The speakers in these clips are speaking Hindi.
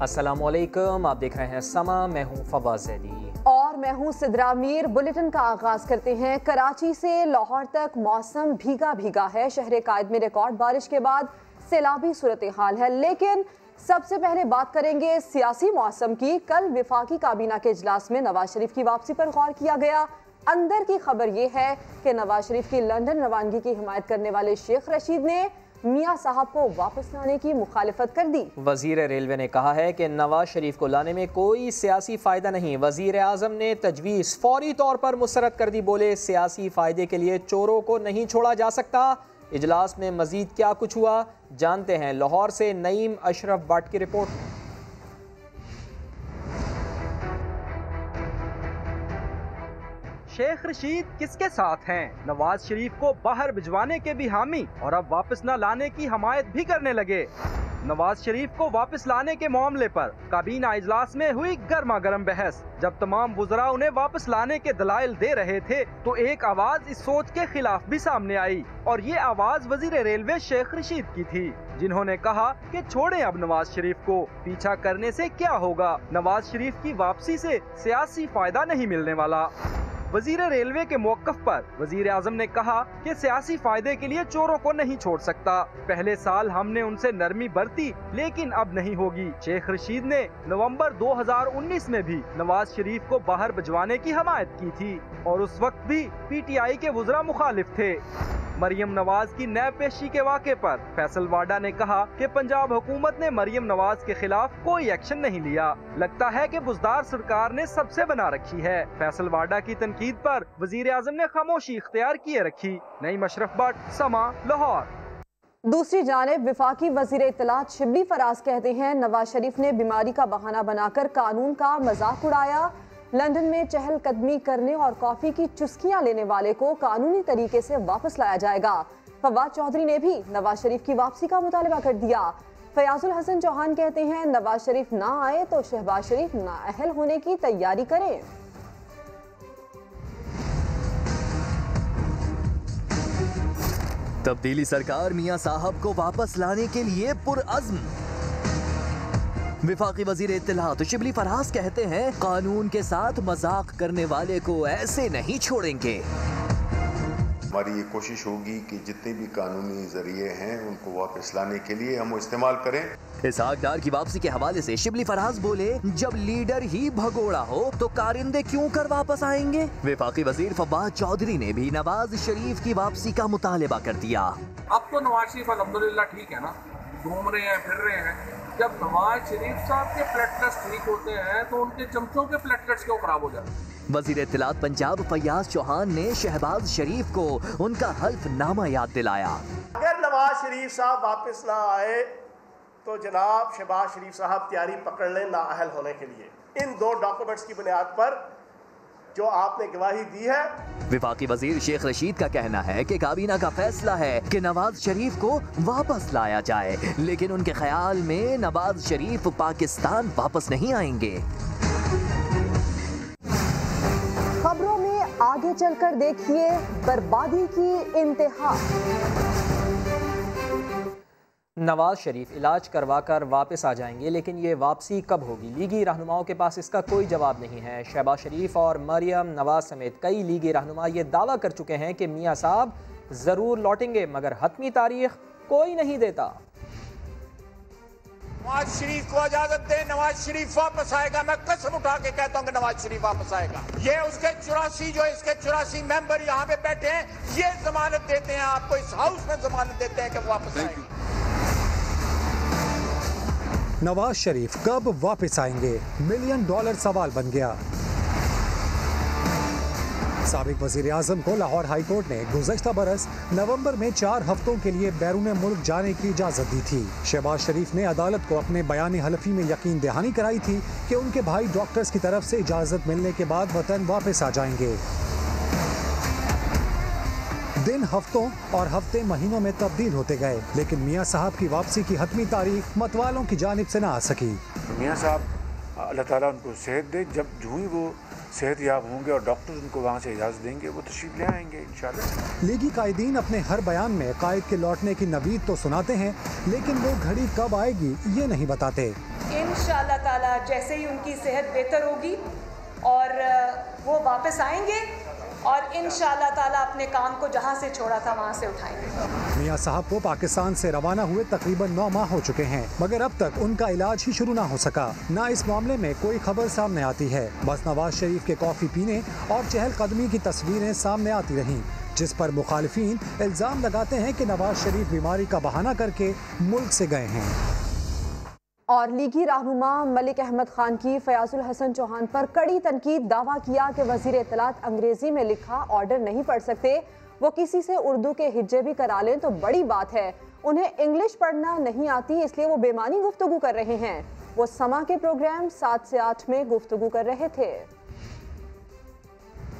अस्सलामुअलैकुम, आप देख रहे हैं समा। मैं हूं फवाज ज़ैदी और मैं हूं सिद्रा मीर। बुलेटिन का आगाज करते हैं। कराची से लाहौर तक मौसम भीगा भीगा है। शहर कायद में रिकॉर्ड बारिश के बाद सैलाबी सूरत हाल है। लेकिन सबसे पहले बात करेंगे सियासी मौसम की। कल विफाकी काबीना के इजलास में नवाज शरीफ की वापसी पर गौर किया गया। अंदर की खबर यह है कि नवाज शरीफ की लंदन रवानगी की हिमायत करने वाले शेख रशीद ने मियां साहब को वापस लाने की मुखालिफत कर दी। वजीर रेलवे ने कहा है कि नवाज शरीफ को लाने में कोई सियासी फ़ायदा नहीं। वजीर आज़म ने तजवीज़ फौरी तौर पर मुस्तरद कर दी। बोले सियासी फ़ायदे के लिए चोरों को नहीं छोड़ा जा सकता। इजलास में मजीद क्या कुछ हुआ जानते हैं। लाहौर से नईम अशरफ भट्ट की रिपोर्ट। शेख रशीद किसके साथ हैं? नवाज शरीफ को बाहर भिजवाने के भी हामी और अब वापस न लाने की हमायत भी करने लगे। नवाज शरीफ को वापस लाने के मामले पर काबीना इजलास में हुई गर्मा गर्म बहस। जब तमाम वुज़रा उन्हें वापस लाने के दलाइल दे रहे थे तो एक आवाज इस सोच के खिलाफ भी सामने आई और ये आवाज वजीर रेलवे शेख रशीद की थी, जिन्होंने कहा कि छोड़ें अब नवाज शरीफ को, पीछा करने से क्या होगा। नवाज शरीफ की वापसी से सियासी फायदा नहीं मिलने वाला। वजीर रेलवे के मौक़िफ़ पर वजीर आज़म ने कहा कि सियासी फायदे के लिए चोरों को नहीं छोड़ सकता। पहले साल हमने उनसे नरमी बरती लेकिन अब नहीं होगी। शेख रशीद ने नवंबर 2019 में भी नवाज शरीफ को बाहर भिजवाने की हमायत की थी और उस वक्त भी PTI के वुज़रा मुखालिफ थे। मरियम नवाज की नैब पेशी के वाक़े पर फैसल वाडा ने कहा कि पंजाब हुकूमत ने मरियम नवाज के खिलाफ कोई एक्शन नहीं लिया। लगता है कि बुज़दार सरकार ने सबसे बना रखी है। फैसल वाडा की तनकीद पर वजीर आज़म ने खामोशी इख्तियार किए रखी। नईम अशरफ भट्ट, समा, लाहौर। दूसरी जानिब विफाकी वजीर इत्तलात शिबली फराज कहते हैं नवाज शरीफ ने बीमारी का बहाना बनाकर कानून का मजाक उड़ाया। लंदन में चहलकदमी करने और कॉफी की चुस्कियां लेने वाले को कानूनी तरीके से वापस लाया जाएगा। फवाद चौधरी ने भी नवाज शरीफ की वापसी का मुतालबा कर दिया। फयाजुल हसन चौहान कहते हैं नवाज शरीफ ना आए तो शहबाज शरीफ नाअहल होने की तैयारी करें। तब्दीली सरकार मियां साहब को वापस लाने के लिए पुरअज़्म। विफाकी वजीर इत्तलात शिबली फराज कहते हैं कानून के साथ मजाक करने वाले को ऐसे नहीं छोड़ेंगे। हमारी ये कोशिश होगी कि जितने भी कानूनी जरिए हैं उनको वापस लाने के लिए हम इस्तेमाल करें। इसहाक डार की वापसी के हवाले से शिबली फराज बोले जब लीडर ही भगोड़ा हो तो कारिंदे क्यों कर वापस आएंगे। विफाकी वजीर फवाद चौधरी ने भी नवाज शरीफ की वापसी का मुतालबा कर दिया। अब तो नवाज शरीफ अल्हम्दुलिल्लाह ठीक है ना, घूम रहे हैं, फिर रहे हैं। जब नवाज शरीफ साहब के प्लेटलेट्स ठीक होते हैं तो उनके चमचों के प्लेटलेट्स क्यों खराब हो जाते हैं। वजीर इत्तलात पंजाब फैयाज चौहान ने शहबाज शरीफ को उनका हल्फनामा याद दिलाया। अगर नवाज शरीफ साहब वापस ना आए तो जनाब शहबाज शरीफ साहब तैयारी पकड़ लें नाअहल होने के लिए। इन दो डॉक्यूमेंट्स की बुनियाद पर जो आपने गवाही दी है। विफाकी वजीर शेख रशीद का कहना है कि काबीना का फैसला है कि नवाज शरीफ को वापस लाया जाए, लेकिन उनके ख्याल में नवाज शरीफ पाकिस्तान वापस नहीं आएंगे। खबरों में आगे चलकर देखिए बर्बादी की इंतहा। नवाज शरीफ इलाज करवाकर वापस आ जाएंगे, लेकिन ये वापसी कब होगी? लीगी रहनुमाओं के पास इसका कोई जवाब नहीं है। शहबाज शरीफ और मरियम नवाज समेत कई लीगी रहनुमा ये दावा कर चुके हैं कि मियां साहब जरूर लौटेंगे, मगर हतमी तारीख कोई नहीं देता। नवाज शरीफ को इजाजत दे, नवाज शरीफ वापस आएगा। मैं कसम उठा के कहता हूँ कि नवाज शरीफ वापस आएगा। ये उसके 84 मेंबर यहाँ पे बैठे हैं, ये जमानत देते हैं आपको, इस हाउस में जमानत देते हैं कि वापस आएंगे। नवाज शरीफ कब वापस आएंगे? $1 मिलियन सवाल बन गया। साबिक वजीर आजम को लाहौर हाई कोर्ट ने गुज़श्ता बरस नवंबर में 4 हफ्तों के लिए बैरून मुल्क जाने की इजाजत दी थी। शहबाज शरीफ ने अदालत को अपने बयान हलफी में यकीन दहानी कराई थी कि उनके भाई डॉक्टर्स की तरफ से इजाजत मिलने के बाद वतन वापस आ जाएंगे। दिन हफ्तों और हफ्ते महीनों में तब्दील होते गए, लेकिन मियां साहब की वापसी की हतमी तारीख मतवालों की जानिब से न आ सकी। मियां साहब अल्लाह ताला उनको सेहत दे। जब जो ही वो सेहत याब होंगे और डॉक्टर उनको वहाँ से इजाज़त देंगे, वो तशरीफ ले आएंगे इंशाल्लाह। लीगी कायदीन अपने हर बयान में कायद के लौटने की नवीद तो सुनाते हैं, लेकिन वो घड़ी कब आएगी ये नहीं बताते। इंशाल्लाह ताला जैसे ही उनकी सेहत बेहतर होगी और वो वापस आएंगे और इंशाल्लाह ताला अपने काम को जहां से छोड़ा था वहां से उठाएंगे। मियां साहब को पाकिस्तान से रवाना हुए तकरीबन 9 माह हो चुके हैं, मगर अब तक उनका इलाज ही शुरू ना हो सका। ना इस मामले में कोई खबर सामने आती है, बस नवाज शरीफ के कॉफी पीने और चहलकदमी की तस्वीरें सामने आती रहीं, जिस पर मुखालिफिन इल्जाम लगाते हैं कि नवाज शरीफ बीमारी का बहाना करके मुल्क से गए हैं। और लीगी रहनुमा मलिक अहमद खान की फयाजुल हसन चौहान पर कड़ी तनकीद। दावा किया कि वजीर इत्तलात अंग्रेजी में लिखा ऑर्डर नहीं पढ़ सकते, वो किसी से उर्दू के हिज्जे भी करा लें तो बड़ी बात है। उन्हें इंग्लिश पढ़ना नहीं आती, इसलिए वो बेमानी गुफ्तगू कर रहे हैं। वो समा के प्रोग्राम 7 से 8 में गुफ्तगू कर रहे थे।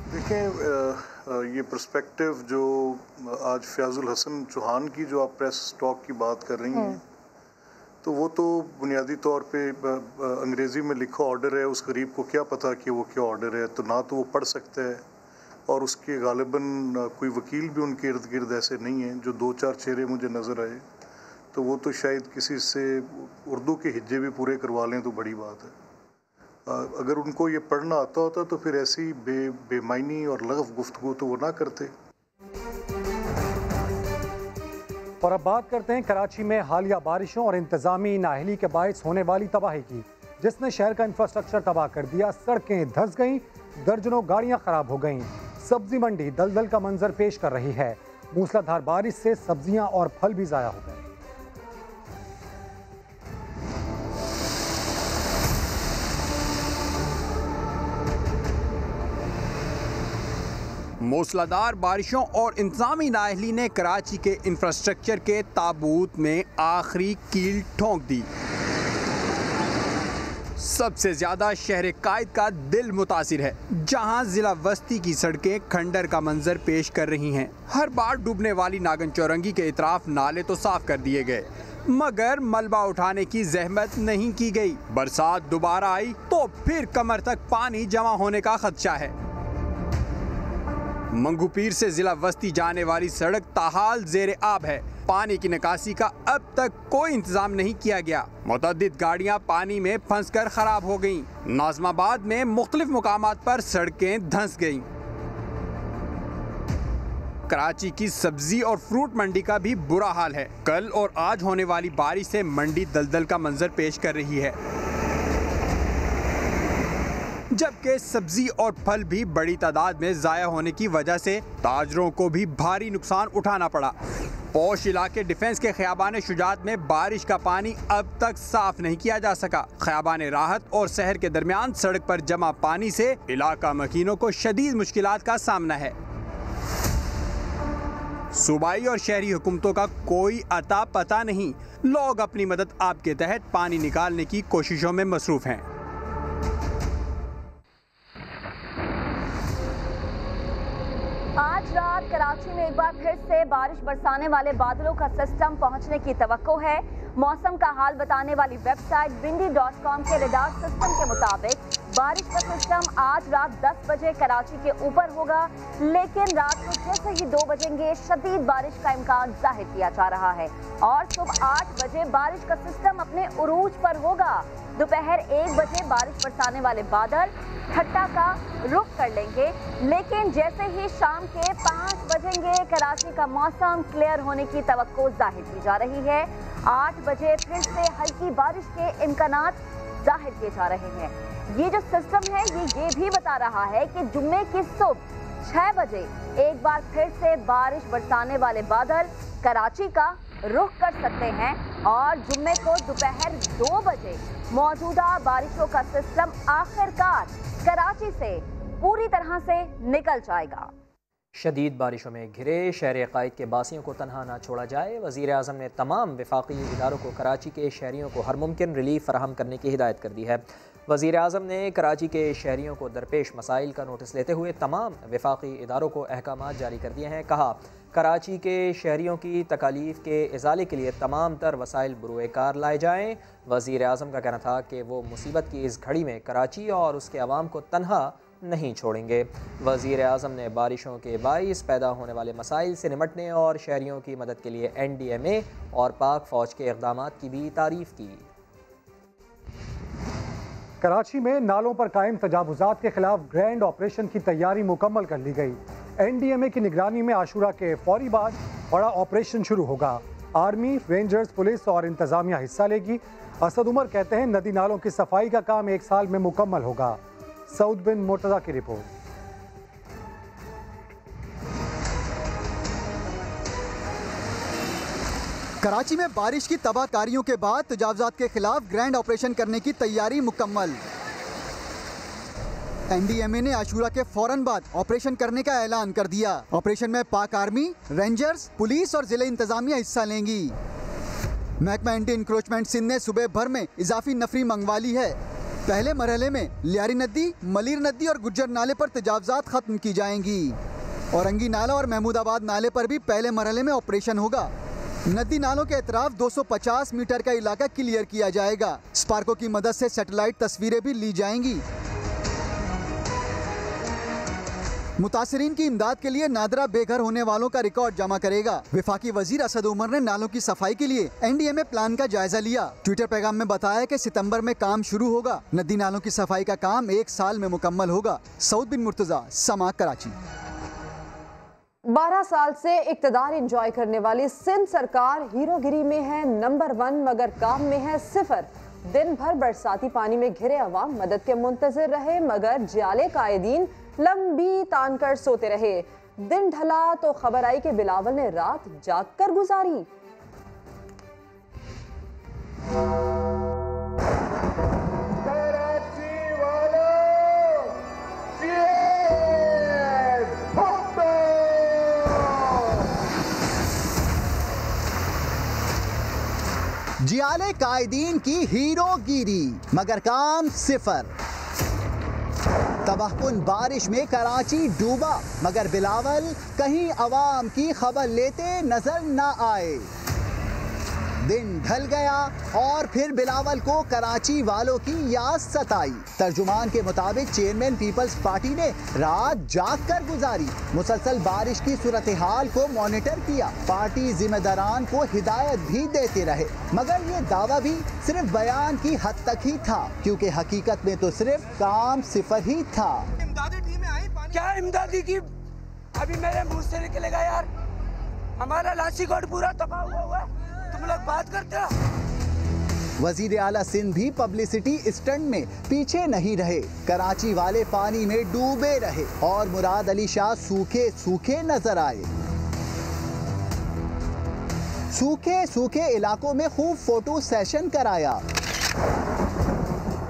देखें, ये पर्सपेक्टिव जो आज फयाजुल हसन चौहान की जो आप प्रेस टॉक की बात कर रही हैं, तो वो तो बुनियादी तौर पे अंग्रेज़ी में लिखा ऑर्डर है। उस गरीब को क्या पता कि वो क्या ऑर्डर है, तो ना तो वो पढ़ सकता है और उसके गालिबन कोई वकील भी उनके इर्द गिर्द ऐसे नहीं हैं। जो 2-4 चेहरे मुझे नज़र आए, तो वो तो शायद किसी से उर्दू के हिज्जे भी पूरे करवा लें तो बड़ी बात है। अगर उनको ये पढ़ना आता होता तो फिर ऐसी बेमायनी और लगफ गुफ्तगू तो वो ना करते। और अब बात करते हैं कराची में हालिया बारिशों और इंतजामी नाअहली के बायस होने वाली तबाही की, जिसने शहर का इंफ्रास्ट्रक्चर तबाह कर दिया। सड़कें धंस गईं, दर्जनों गाड़ियां खराब हो गईं। सब्जी मंडी दलदल का मंजर पेश कर रही है। मूसलाधार बारिश से सब्जियां और फल भी ज़ाया हो गए। मूसलाधार बारिशों और इंतजामी नाअहली ने कराची के इंफ्रास्ट्रक्चर के ताबूत में आखिरी कील ठोंक दी। सबसे ज्यादा शहर कायद का दिल मुतासिर है, जहां जिला वस्ती की सड़कें खंडर का मंजर पेश कर रही हैं। हर बार डूबने वाली नागन चौरंगी के इतराफ नाले तो साफ कर दिए गए, मगर मलबा उठाने की जहमत नहीं की गई। बरसात दोबारा आई तो फिर कमर तक पानी जमा होने का खदशा है। मंगूपीर से जिला वस्ती जाने वाली सड़क ताहाल जेर आब है। पानी की निकासी का अब तक कोई इंतजाम नहीं किया गया। मुतअद्दिद गाड़ियां पानी में फंसकर खराब हो गईं। नाज़माबाद में मुख्तलिफ मुकामात पर सड़कें धंस गईं। कराची की सब्जी और फ्रूट मंडी का भी बुरा हाल है। कल और आज होने वाली बारिश से मंडी दलदल का मंजर पेश कर रही है, जबकि सब्जी और फल भी बड़ी तादाद में ज़ाया होने की वजह से ताजरों को भी भारी नुकसान उठाना पड़ा। पौश इलाके डिफेंस के खियाबान शुजात में बारिश का पानी अब तक साफ नहीं किया जा सका। खियाबान राहत और शहर के दरमियान सड़क पर जमा पानी से इलाका मकीनों को शदीद मुश्किलात का सामना है। सूबाई और शहरी हुकूमतों का कोई अता पता नहीं। लोग अपनी मदद आप के तहत पानी निकालने की कोशिशों में मसरूफ हैं। आज रात कराची में एक बार फिर से बारिश बरसाने वाले बादलों का सिस्टम पहुंचने की तवक्को है। मौसम का हाल बताने वाली वेबसाइट windy.com के रडार सिस्टम के मुताबिक बारिश का सिस्टम आज रात 10 बजे कराची के ऊपर होगा, लेकिन रात को जैसे ही 2 बजेंगे शदीद बारिश का इम्कान जाहिर किया जा रहा है और सुबह 8 बजे बारिश का सिस्टम अपने उरूज पर होगा। दोपहर 1 बजे बारिश बरसाने वाले बादल ठट्टा का रुख कर लेंगे, लेकिन जैसे ही शाम के 5 बजेंगे कराची का मौसम क्लियर होने की तवक्को जाहिर की जा रही है। 8 बजे फिर से हल्की बारिश के इम्कानात जाहिर किए जा रहे हैं। ये जो सिस्टम है ये भी बता रहा है कि जुम्मे की सुबह 6 बजे एक बार फिर से बारिश बरसाने वाले बादल कराची का रुख कर सकते हैं और जुम्मे को दोपहर 2 बजे मौजूदा बारिशों का सिस्टम आखिरकार कराची से पूरी तरह से निकल जाएगा। शदीद बारिशों में घिरे शहर कायद के बासियों को तनहा ना छोड़ा जाए। वज़ीर आज़म ने तमाम वफाकी इदारों को कराची के शहरियों को हर मुमकिन रिलीफ फराहम करने की हिदायत कर दी है। वज़ीर आज़म ने कराची के शहरियों को दरपेश मसाइल का नोटिस लेते हुए तमाम वफाकी इदारों को अहकामात जारी कर दिए हैं। कहा, कराची के शहरियों की तकालीफ के इजाले के लिए तमाम तर वसाइल बुरुए कार लाए जाएँ। वज़ीर आज़म का कहना था कि वो मुसीबत की इस घड़ी में कराची और उसके अवाम को तन्हा नहीं छोड़ेंगे। वज़ीर आज़म ने बारिशों के बाइस पैदा होने वाले मसाइल से निमटने और शहरियों की मदद के लिए NDMA और पाक फ़ौज के इक़दामात की भी तारीफ़ की। कराची में नालों पर कायम तजावुज़ात के खिलाफ ग्रैंड ऑपरेशन की तैयारी मुकम्मल कर ली गई। NDMA की निगरानी में आशूरा के फौरी बाद बड़ा ऑपरेशन शुरू होगा। आर्मी, रेंजर्स, पुलिस और इंतजामिया हिस्सा लेगी। असद उमर कहते हैं नदी नालों की सफाई का काम 1 साल में मुकम्मल होगा। सऊद बिन मुर्तज़ा की रिपोर्ट। कराची में बारिश की तबाहकारियों के बाद तजावुज़ात के खिलाफ ग्रैंड ऑपरेशन करने की तैयारी मुकम्मल। NDMA ने आशूरा के फौरन बाद ऑपरेशन करने का ऐलान कर दिया। ऑपरेशन में पाक आर्मी, रेंजर्स, पुलिस और जिले इंतजामिया हिस्सा लेंगी। महकमा एंटी इंक्रोचमेंट सिंध ने सुबह भर में इजाफी नफरी मंगवा ली है। पहले मरहले में लियारी नदी, मलिर नदी और गुज्जर नाले पर तजावुज़ात खत्म की जाएंगी। औरंगी नाला और महमूदाबाद नाले पर भी पहले मरहले में ऑपरेशन होगा। नदी नालों के अतराफ 250 मीटर का इलाका क्लियर किया जाएगा। स्पार्को की मदद से सैटेलाइट तस्वीरें भी ली जाएंगी। मुतासिरीन की इमदाद के लिए नादरा बेघर होने वालों का रिकॉर्ड जमा करेगा। वफाकी वजीर असद उमर ने नालों की सफाई के लिए NDMA प्लान का जायजा लिया। ट्विटर पैगाम में बताया कि सितंबर में काम शुरू होगा। नदी नालों की सफाई का काम 1 साल में मुकम्मल होगा। सऊद बिन मुर्तज़ा, समा, कराची। 12 साल से इक्तदार एंजॉय करने वाली सिंध सरकार हीरोगिरी में है नंबर 1 मगर काम में है 0। दिन भर बरसाती पानी में घिरे अवाम मदद के मुंतजर रहे मगर जाले कायदीन लंबी तान कर सोते रहे। दिन ढला तो खबर आई कि बिलावल ने रात जाग कर गुजारी। जियाले कायदीन की हीरोगिरी मगर काम 0। तबाहकुन बारिश में कराची डूबा मगर बिलावल कहीं अवाम की खबर लेते नजर न आए। दिन ढल गया और फिर बिलावल को कराची वालों की याद सताई। तर्जुमान के मुताबिक चेयरमैन पीपल्स पार्टी ने रात जाग कर गुजारी। मुसलसल बारिश की सूरत हाल को मॉनिटर किया। पार्टी जिम्मेदारान को हिदायत भी देते रहे मगर ये दावा भी सिर्फ बयान की हद तक ही था क्योंकि हकीकत में तो सिर्फ काम 0 ही था। इमदादी टीमें आई, क्या इमदादी की अभी मेरे मुंह से निकलेगा यार। हमारा लासीकोट पूरा तबाह हुआ है, तुम लोग बात करते हो। वजीर आला सिंध भी पब्लिसिटी स्टंट में पीछे नहीं रहे। कराची वाले पानी में डूबे रहे और मुराद अली शाह सूखे सूखे नजर आए। सूखे सूखे इलाकों में खूब फोटो सेशन कराया।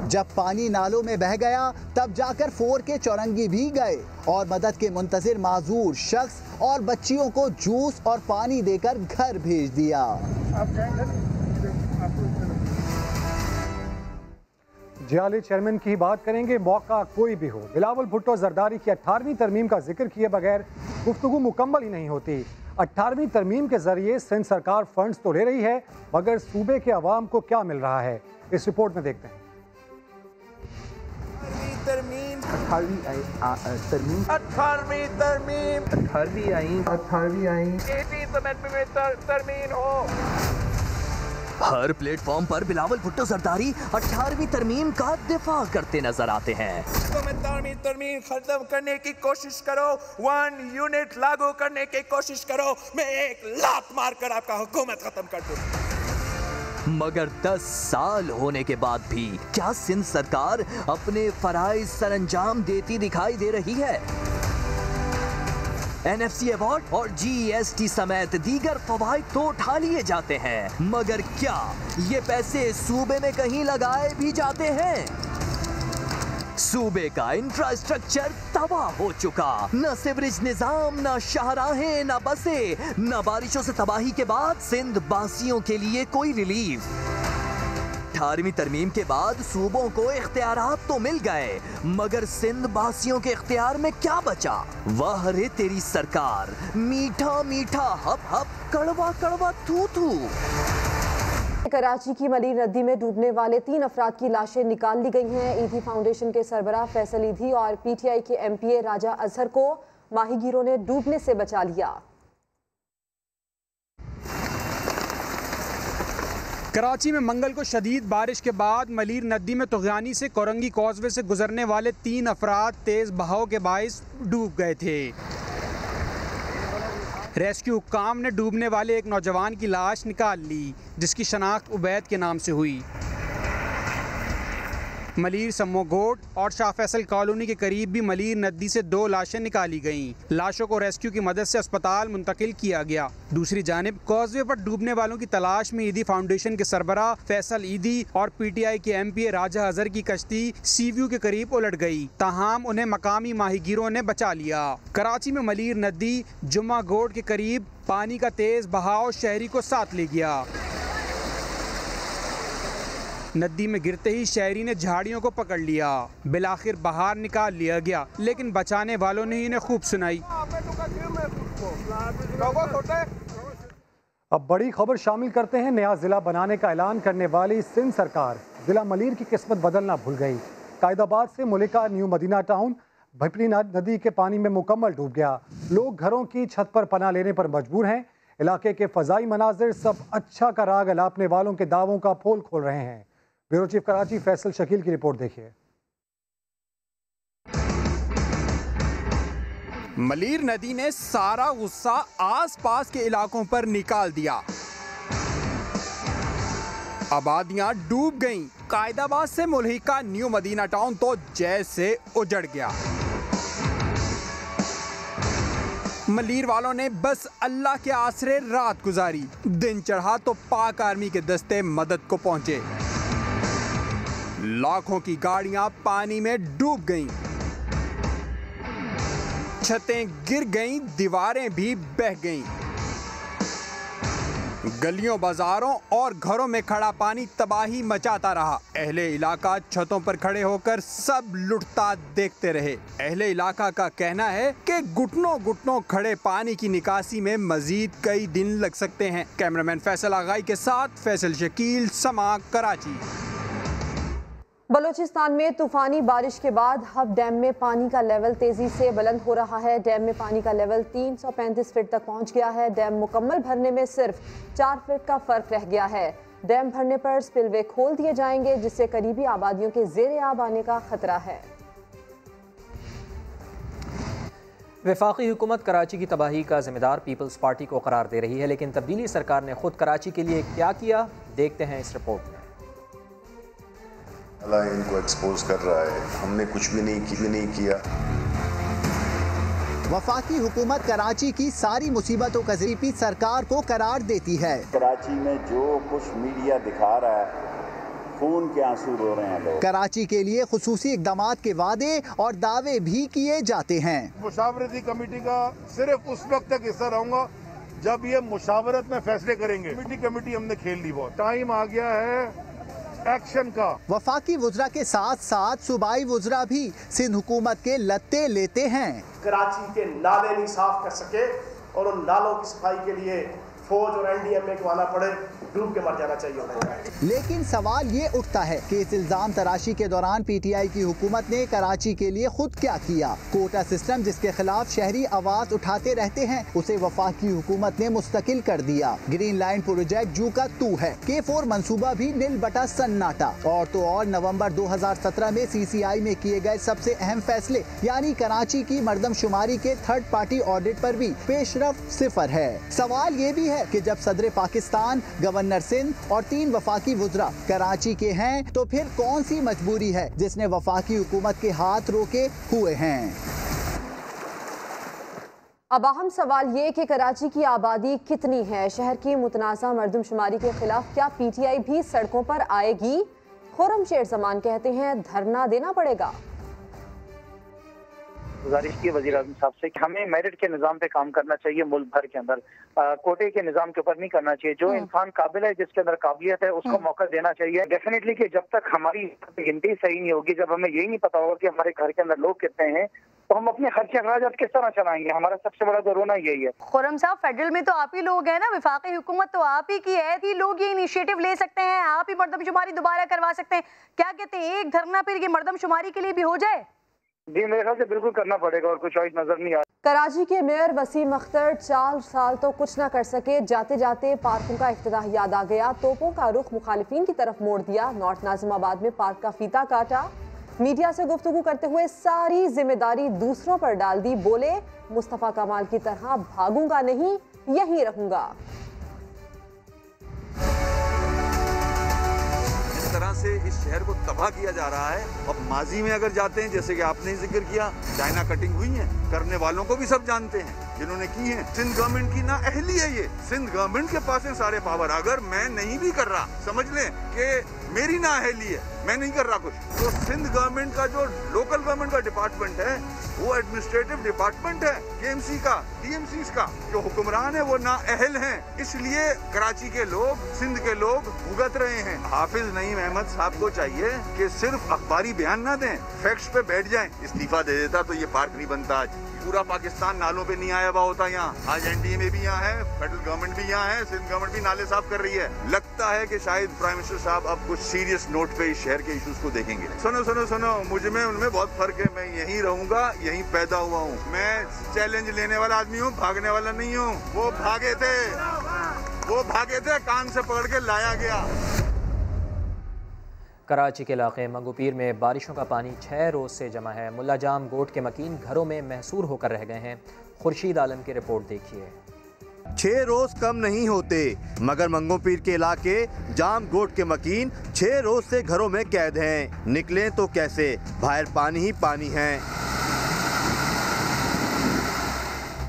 जब पानी नालों में बह गया तब जाकर 4K चौरंगी भी गए और मदद के मुंतजिर माजूर शख्स और बच्चियों को जूस और पानी देकर घर भेज दिया। जियाले चेयरमैन की बात करेंगे। मौका कोई भी हो, बिलावल भुट्टो जरदारी की 18वीं तरमीम का जिक्र किए बगैर गुफ्तगू मुकम्मल ही नहीं होती। 18वीं तरमीम के जरिए सिंध सरकार फंड्स तो ले रही है मगर सूबे के अवाम को क्या मिल रहा है, इस रिपोर्ट में देखते हैं। 18वीं आई 18th अमेंडमेंट में तरमीम हो। हर प्लेटफॉर्म पर बिलावल भुट्टो जरदारी 18वीं तरमीम का दिफा करते नजर आते हैं। तरमीम खत्म करने की कोशिश करो, 1 यूनिट लागू करने की कोशिश करो, मैं 1 लात मारकर आपका हुकूमत खत्म कर दूं। मगर 10 साल होने के बाद भी क्या सिंध सरकार अपने फराइज सरअंजाम देती दिखाई दे रही है? NFC अवार्ड और GST समेत दीगर फवाइद तो उठा लिए जाते हैं मगर क्या ये पैसे सूबे में कहीं लगाए भी जाते हैं? सूबे का इंफ्रास्ट्रक्चर तबाह हो चुका। न सीवरेज निजाम, न शाहराहें, न बसें, न बारिशों से तबाही के बाद सिंध वासियों के लिए कोई रिलीफ। 18वीं तरमीम के बाद सूबों को इख्तियारात तो मिल गए, मगर सिंध बासियों के इख्तियार में क्या बचा? वाह रे तेरी सरकार, मीठा मीठा हप हप, कड़वा कड़वा थू थू। कराची की मलीर नदी में डूबने वाले 3 अफराद की लाशें निकाल ली गई हैं। ईदी फाउंडेशन के सरबराह फैसल ईदी और PTI के MPA राजा अजहर को माहीगीरों ने डूबने से बचा लिया। कराची में मंगल को शदीद बारिश के बाद मलीर नदी में तुगयानी से कोरंगी कॉजवे से गुजरने वाले 3 अफराद तेज बहाव के बाइस डूब गए थे। रेस्क्यू काम ने डूबने वाले एक नौजवान की लाश निकाल ली, जिसकी शनाख्त उबैद के नाम से हुई। मलीर सम्मोगोट और शाह फैसल कॉलोनी के करीब भी मलीर नदी से 2 लाशें निकाली गईं। लाशों को रेस्क्यू की मदद से अस्पताल मुंतकिल किया गया। दूसरी जानिब कॉजवे पर डूबने वालों की तलाश में ईदी फाउंडेशन के सरबराह फैसल ईदी और PTI के MPA राजा अजहर की कश्ती सीव्यू के करीब उलट गई, ताहम उन्हें मकामी माहीगीरों ने बचा लिया। कराची में मलीर नदी जुम्मा गोड के करीब पानी का तेज बहाव शहरी को साथ ले गया। नदी में गिरते ही शहरी ने झाड़ियों को पकड़ लिया। बिलाखिर बाहर निकाल लिया गया, लेकिन बचाने वालों ने इन्हें खूब सुनाई। अब बड़ी खबर शामिल करते हैं। नया जिला बनाने का ऐलान करने वाली सिंध सरकार जिला मलीर की किस्मत बदलना भूल गई। कायदाबाद से मुलिका न्यू मदीना टाउन भपरी नदी के पानी में मुकम्मल डूब गया। लोग घरों की छत पर पनाह लेने पर मजबूर हैं। इलाके के फजाई मनाजिर सब अच्छा का राग अलापने वालों के दावों का पोल खोल रहे हैं। ब्यूरो चीफ कराची फैसल शकील की रिपोर्ट देखिए। मलीर नदी ने सारा गुस्सा आसपास के इलाकों पर निकाल दिया। आबादियां डूब गईं। कायदाबाद से मुल्हिका न्यू मदीना टाउन तो जैसे उजड़ गया। मलीर वालों ने बस अल्लाह के आसरे रात गुजारी। दिन चढ़ा तो पाक आर्मी के दस्ते मदद को पहुंचे। लाखों की गाड़ियां पानी में डूब गईं, छतें गिर गईं, दीवारें भी बह गईं। गलियों, बाजारों और घरों में खड़ा पानी तबाही मचाता रहा। अहले इलाका छतों पर खड़े होकर सब लुटता देखते रहे। अहले इलाका का कहना है कि घुटनों घुटनों खड़े पानी की निकासी में मजीद कई दिन लग सकते हैं। कैमरामैन फैसल आगाई के साथ फैसल शकील, समा, कराची। बलूचिस्तान में तूफानी बारिश के बाद हब डैम में पानी का लेवल तेजी से बुलंद हो रहा है। डैम में पानी का लेवल 335 फीट तक पहुंच गया है। डैम मुकम्मल भरने में सिर्फ 4 फीट का फर्क रह गया है। डैम भरने पर स्पिलवे खोल दिए जाएंगे, जिससे करीबी आबादियों के ज़ेरे आब आने का खतरा है। वफाकी हुकूमत कराची की तबाही का जिम्मेदार पीपल्स पार्टी को करार दे रही है, लेकिन तब्दीली सरकार ने खुद कराची के लिए क्या किया, देखते हैं इस रिपोर्ट में। अल्लाह इनको एक्सपोज कर रहा है, हमने कुछ भी नहीं किया। वफाकी हुकूमत कराची की सारी मुसीबतों का ज़िम्मेदार सरकार को करार देती है। कराची में जो कुछ मीडिया दिखा रहा है, खून के आंसू रो रहे हैं लोग। कराची के लिए खुसूसी इक़दामात के वादे और दावे भी किए जाते हैं। मुशावरती कमेटी का सिर्फ उस वक्त तक हिस्सा रहूंगा जब ये मुशावरत में फैसले करेंगे। कमेटी हमने खेल ली, बहुत टाइम आ गया है एक्शन का। वफाकी वुज़रा के साथ साथ सूबाई वुज़रा भी सिंध हुकूमत के लत्ते लेते हैं। कराची के नाले नहीं साफ कर सके और उन नालों की सफाई के लिए फौज और NDMA को आना पड़े, डूब के मर जाना चाहिए। लेकिन सवाल ये उठता है कि इस इल्जाम तराशी के दौरान PTI की हुकूमत ने कराची के लिए खुद क्या किया। कोटा सिस्टम जिसके खिलाफ शहरी आवाज उठाते रहते हैं, उसे वफाकी हुकूमत ने मुस्तकिल कर दिया। ग्रीन लाइन प्रोजेक्ट जू का तू है। K4 मंसूबा भी नील बटा सन्नाटा। और तो और नवंबर 2017 में CCI में किए गए सबसे अहम फैसले यानी कराची की मर्दमशुमारी के थर्ड पार्टी ऑडिट पर भी पेशरफ सिफर है। सवाल ये भी है कि जब सदर पाकिस्तान, गवर्नर सिंध और 3 वफाकी वुज़रा कराची के हैं, तो फिर कौन सी मजबूरी है जिसने वफाकी हुकूमत के हाथ रोके हुए हैं। अब अहम सवाल ये कि कराची की आबादी कितनी है। शहर की मुतनाज़ा मर्दमशुमारी के खिलाफ क्या PTI भी सड़कों पर आएगी? खुर्रम शेर जमान कहते हैं धरना देना पड़ेगा। गुजारिश की वज़ीर-ए-आज़म साहब से कि हमें मेरिट के निज़ाम पे काम करना चाहिए मुल्क भर के अंदर, कोटे के निज़ाम के ऊपर नहीं करना चाहिए। जो इंसान काबिल है, जिसके अंदर काबिलियत है, उसको मौका देना चाहिए। डेफिनेटली कि जब तक हमारी गिनती सही नहीं होगी, जब हमें यही नहीं पता होगा कि हमारे घर के अंदर लोग कितने हैं, तो हम अपने खर्चे अखराजात किस तरह चलाएंगे। हमारा सबसे बड़ा तो रोना यही है। खुर्रम साहब, फेडरल में तो आप ही लोग हैं ना, विफाकी हुकूमत तो आप ही की है, कि लोग ये इनिशिएटिव ले सकते हैं, आप ही मर्दमशुमारी दोबारा करवा सकते हैं। क्या कहते हैं, एक धरना फिर ये मर्दमशुमारी के लिए भी हो जाए? जी मेरे ख्याल से बिल्कुल करना पड़ेगा और कोई चॉइस नजर नहीं आ रही। कराची के मेयर वसीम अख्तर 4 साल तो कुछ ना कर सके, जाते जाते पार्कों का इफ्तिताह याद आ गया, तोपों का रुख मुखालिफिन की तरफ मोड़ दिया। नॉर्थ नाजिमाबाद में पार्क का फीता काटा, मीडिया से गुफ्तगू करते हुए सारी जिम्मेदारी दूसरों पर डाल दी। बोले, मुस्तफा कमाल की तरह भागूंगा नहीं, यहीं रहूंगा। जिस तरह से इस शहर को तबाह किया जा रहा है, अब माजी में अगर जाते हैं, जैसे कि आपने जिक्र किया, चाइना कटिंग हुई है, करने वालों को भी सब जानते हैं जिन्होंने की है। सिंध गवर्नमेंट की नाअहली है ये, सिंध गवर्नमेंट के पास है सारे पावर। अगर मैं नहीं भी कर रहा, समझ लें कि मेरी नाअहली है, मैं नहीं कर रहा कुछ, तो सिंध गवर्नमेंट का जो लोकल गवर्नमेंट का डिपार्टमेंट है, वो एडमिनिस्ट्रेटिव डिपार्टमेंट है केएमसी का, टीएमसी का। जो हुक्मरान है वो नाअहल हैं, इसलिए कराची के लोग, सिंध के लोग भुगत रहे हैं। हाफिज नईम अहमद साहब को चाहिए कि सिर्फ अखबारी बयान ना दें, फैक्ट्स पे बैठ जाएं। इस्तीफा दे देता तो ये पार्क नहीं बनता। आज पूरा पाकिस्तान नालों पे नहीं आया हुआ होता। यहाँ आज एनडीए में भी यहाँ है, फेडरल गवर्नमेंट भी यहाँ है, सिंध गवर्नमेंट भी नाले साफ कर रही है। लगता है कि शायद प्राइम मिनिस्टर साहब अब कुछ सीरियस नोट पे इस शहर के इश्यूज को देखेंगे। सुनो, मुझ में उनमें बहुत फर्क है। मैं यहीं रहूंगा, यहीं पैदा हुआ हूँ। मैं चैलेंज लेने वाला आदमी हूँ, भागने वाला नहीं हूँ। वो भागे थे, कान से पकड़ के लाया गया। कराची के इलाके मंगूपीर में बारिशों का पानी 6 रोज़ से जमा है। मुल्ला जाम गोट के मकीन घरों में महसूर होकर रह गए हैं। खुर्शीद आलम की रिपोर्ट देखिए। 6 रोज कम नहीं होते, मगर मंगूपीर के इलाके जाम गोट के मकीन 6 रोज से घरों में कैद हैं। निकलें तो कैसे, बाहर पानी ही पानी है।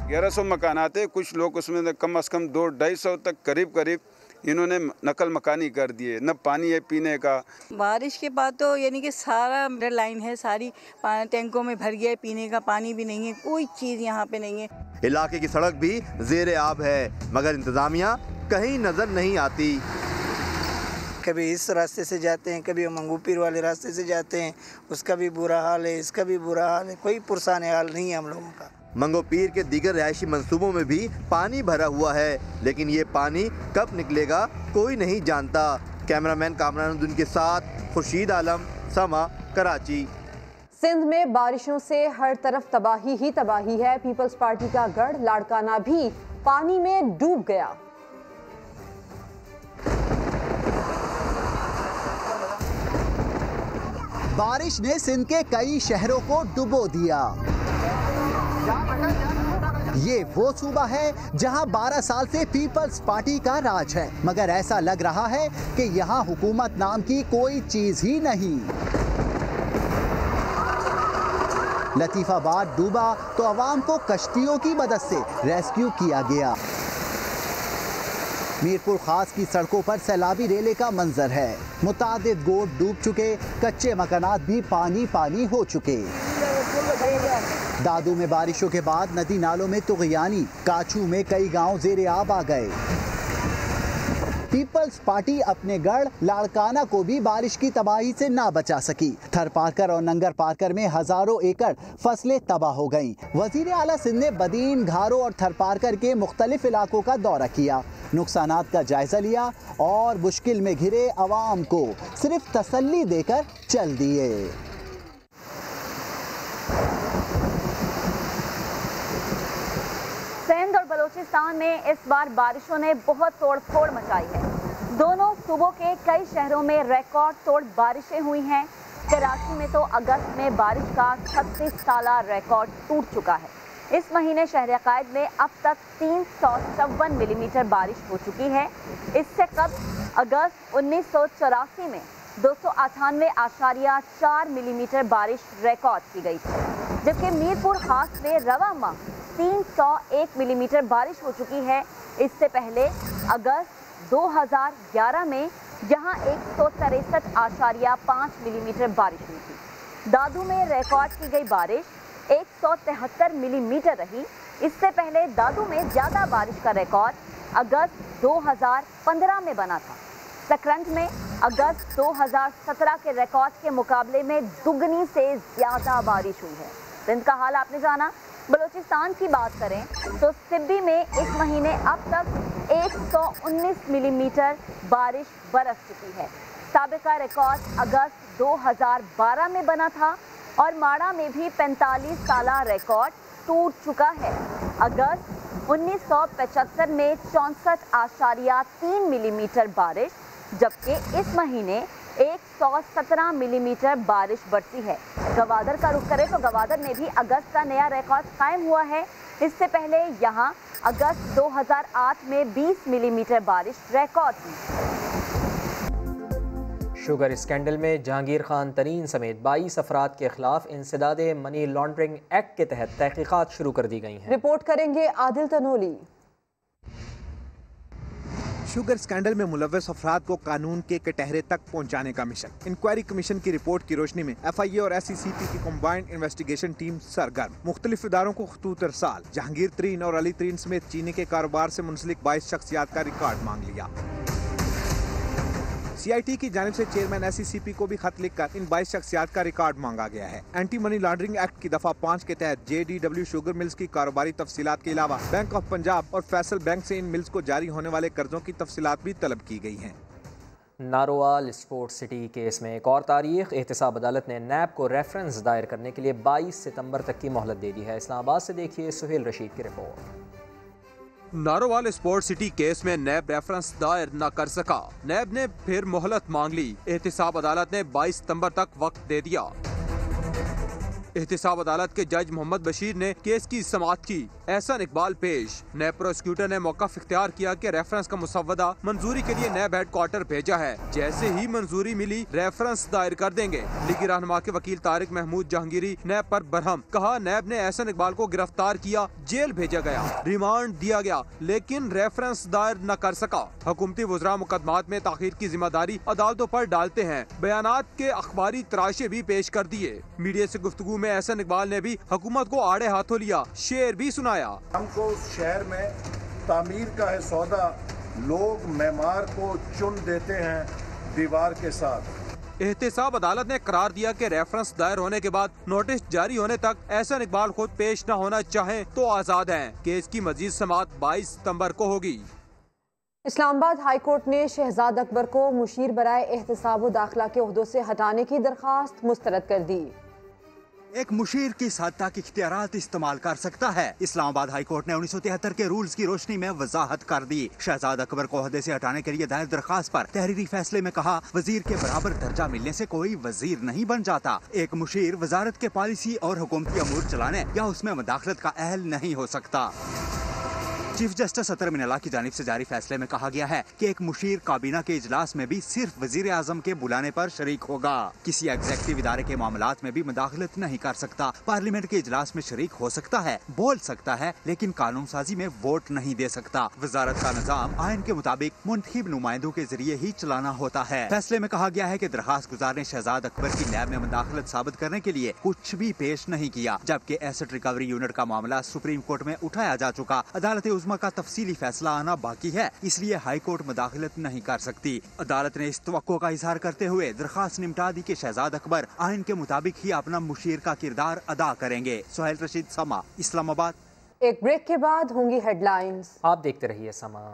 1100 मकानात है, कुछ लोग उसमें कम से कम 200-250 तक करीब इन्होंने नकल मकानी कर दिए। न पानी है पीने का। बारिश के बाद तो यानी कि सारा लाइन है, सारी टैंकों में भर गया है, पीने का पानी भी नहीं है, कोई चीज़ यहाँ पे नहीं है। इलाके की सड़क भी ज़ेरे आब है, मगर इंतजामिया कहीं नजर नहीं आती। कभी इस रास्ते से जाते हैं, कभी मंगूपीर वाले रास्ते से जाते हैं, उसका भी बुरा हाल है, इसका भी बुरा हाल है, कोई पुरसान हाल नहीं है हम लोगों का। मंगूपीर के दीगर रिहायशी मंसूबों में भी पानी भरा हुआ है, लेकिन ये पानी कब निकलेगा कोई नहीं जानता। कैमरामैन कामरान के साथ खुर्शीद आलम, समा, कराची। सिंध में बारिशों से हर तरफ तबाही ही तबाही है। पीपल्स पार्टी का गढ़ लाड़काना भी पानी में डूब गया। बारिश ने सिंध के कई शहरों को डुबो दिया। ये वो सूबा है जहां 12 साल से पीपल्स पार्टी का राज है, मगर ऐसा लग रहा है कि यहां हुकूमत नाम की कोई चीज ही नहीं। लतीफाबाद डूबा तो अवाम को कश्तियों की मदद से रेस्क्यू किया गया। मीरपुर खास की सड़कों पर सैलाबी रेले का मंजर है। मुतादिद गोट डूब चुके, कच्चे मकानात भी पानी पानी हो चुके। दादू में बारिशों के बाद नदी नालों में तुगयानी, काछू में कई गांव ज़ेरे आब आ गए। पीपल्स पार्टी अपने गढ़ लाड़काना को भी बारिश की तबाही से ना बचा सकी। थरपारकर और नंगर पारकर में हजारों एकड़ फसलें तबाह हो गईं। वजीर आला सिंध ने बदीन, घारो और थरपारकर के मुख्तलिफ इलाकों का दौरा किया, नुकसानात का जायजा लिया और मुश्किल में घिरे अवाम को सिर्फ तसल्ली देकर चल दिए। सिंध और बलूचिस्तान में इस बार बारिशों ने बहुत तोड़ फोड़ मचाई है। दोनों सूबों के कई शहरों में रिकॉर्ड तोड़ बारिशें हुई हैं। कराची में तो अगस्त में बारिश का 36 साला रिकॉर्ड टूट चुका है। इस महीने शहर अकायद में अब तक 354 मिलीमीटर बारिश हो चुकी है। इससे कबल अगस्त 1984 में 298.4 मिलीमीटर बारिश रिकॉर्ड की गई थी, जबकि मीरपुर खास में रवा माह 301 मिलीमीटर बारिश हो चुकी है। इससे पहले अगस्त 2011 में जहां 163.5 मिलीमीटर बारिश हुई थी। दादू में रिकॉर्ड की गई बारिश 173 मिलीमीटर रही। इससे पहले दादू में ज्यादा बारिश का रिकॉर्ड अगस्त 2015 में बना था। सकरंज में अगस्त 2017 के रिकॉर्ड के मुकाबले में दुगनी से ज्यादा बारिश हुई है। सिंध का हाल आपने जाना। बलूचिस्तान की बात करें तो सिब्बी में इस महीने अब तक 119 मिलीमीटर बारिश बरस चुकी है। साबिका रिकॉर्ड अगस्त 2012 में बना था और माड़ा में भी 45 साला रिकॉर्ड टूट चुका है। अगस्त 1975 में 64.3 मिलीमीटर बारिश, जबकि इस महीने 117 मिलीमीटर बारिश बरसी है। गवादर का रुख करें तो गवादर में भी अगस्त का नया रिकॉर्ड कायम हुआ है। इससे पहले यहां अगस्त 2008 में 20 मिलीमीटर बारिश रिकॉर्ड हुई। शुगर स्कैंडल में जहांगीर खान तरीन समेत 22 अफराद के खिलाफ इंसदादे मनी लॉन्ड्रिंग एक्ट के तहत तहकीकात शुरू कर दी गई हैं। रिपोर्ट करेंगे आदिल तनोली। शुगर स्कैंडल में मुलव्वस अफराद को कानून के कटहरे तक पहुंचाने का मिशन। इंक्वायरी कमीशन की रिपोर्ट की रोशनी में FIA और SCCP की कम्बाइंड इन्वेस्टिगेशन टीम सरगर्म। मुख्तलिफ इदारों को खतूत अरसाल। जहांगीर तरीन और अली तरीन समेत चीनी के कारोबार से मुंसलिक 22 शख्सियात का रिकॉर्ड मांग लिया। CIT की जानिब से चेयरमैन SCCP को भी खत लिखकर इन 22 शख्सियात का रिकॉर्ड मांगा गया है। एंटी मनी लॉन्ड्रिंग एक्ट की दफा 5 के तहत JDW शुगर मिल्स की कारोबारी तफसीलात के अलावा बैंक ऑफ पंजाब और फैसल बैंक से इन मिल्स को जारी होने वाले कर्जों की तफसीलात भी तलब की गई हैं। नारोवाल स्पोर्ट्स सिटी केस में एक और तारीख। एहतसाब अदालत ने नैब को रेफरेंस दायर करने के लिए 22 सितंबर तक की मोहलत दे दी है। इस्लामाबाद से देखिए सुहेल रशीद की report. Narowal sports city case में नैब रेफरेंस दायर न कर सका। नैब ने फिर मोहलत मांग ली। एहतसाब अदालत ने 22 सितंबर तक वक्त दे दिया। एहतसाब अदालत के जज मोहम्मद बशीर ने केस की समाअत की। एहसन इकबाल पेश। नैब प्रोसिक्यूटर ने मौक़िफ़ इख्तियार किया कि रेफरेंस का मुसव्वदा मंजूरी के लिए नैब हेडक्वार्टर भेजा है। जैसे ही मंजूरी मिली रेफरेंस दायर कर देंगे। लीगी रहनुमा के वकील तारिक महमूद जहांगीरी नैब पर बरहम। कहा नैब ने एहसन इकबाल को गिरफ्तार किया, जेल भेजा गया, रिमांड दिया गया, लेकिन रेफरेंस दायर न कर सका। हुकूमती वज़रा मुकदमात में ताखीर की जिम्मेदारी अदालतों पर डालते हैं। बयानात के अखबारी तराशे भी पेश कर दिए। मीडिया से गुफ्तगू में एहसन इकबाल ने भी हुकूमत को आड़े हाथों लिया, शेर भी सुनाया। हमको उस शहर में तामीर का है सौदा, लोग मेमार को चुन देते हैं दीवार के साथ। एहतसाब अदालत ने करार दिया कि रेफरेंस दायर होने के बाद नोटिस जारी होने तक एहसन इकबाल खुद पेश न होना चाहें तो आज़ाद हैं। केस की मजीद समाअत 22 सितंबर को होगी। इस्लामाबाद हाई कोर्ट ने शहजाद अकबर को मुशीर बराए एहतसाब दाखिला के ओहदों से हटाने की दरखास्त मुस्तरद कर दी। एक मुशीर किस हद तक इख्तियारात इस्तेमाल कर सकता है, इस्लामाबाद हाई कोर्ट ने 1973 के रूल्स की रोशनी में वजाहत कर दी। शहजाद अकबर को ओहदे से हटाने के लिए दायर दरखास्त पर तहरीरी फैसले में कहा, वजीर के बराबर दर्जा मिलने से कोई वजीर नहीं बन जाता। एक मुशीर वजारत के पॉलिसी और हुकूमती अमूर चलाने या उसमें मुदाखलत का अहल नहीं हो सकता। चीफ जस्टिस अतर मिनल्लाह की जानिब से जारी फैसले में कहा गया है कि एक मुशीर काबीना के इजलास में भी सिर्फ वजीर आजम के बुलाने पर शरीक होगा। किसी एग्जेक्टिव इदारे के मामलात में भी मुदाखलत नहीं कर सकता। पार्लियामेंट के इजलास में शरीक हो सकता है, बोल सकता है, लेकिन कानून साजी में वोट नहीं दे सकता। वजारत का निजाम आइन के मुताबिक मुंतखब नुमाइंदों के जरिए ही चलाना होता है। फैसले में कहा गया है कि दरखास्त गुजार ने शहजाद अकबर की नैब में मुदाखलत साबित करने के लिए कुछ भी पेश नहीं किया, जबकि एसेट रिकवरी यूनिट का मामला सुप्रीम कोर्ट में उठाया जा चुका। अदालत उज़्मा का तफसीली फैसला आना बाकी है, इसलिए हाई कोर्ट मुदाखलत नहीं कर सकती। अदालत ने इस तवक्को का इजहार करते हुए दरखास्त निपटा दी कि शहजाद अकबर आइन के मुताबिक ही अपना मुशीर का किरदार अदा करेंगे। सुहेल रशीद, समा, इस्लामाबाद। एक ब्रेक के बाद होंगी हेडलाइंस। आप देखते रहिए समा।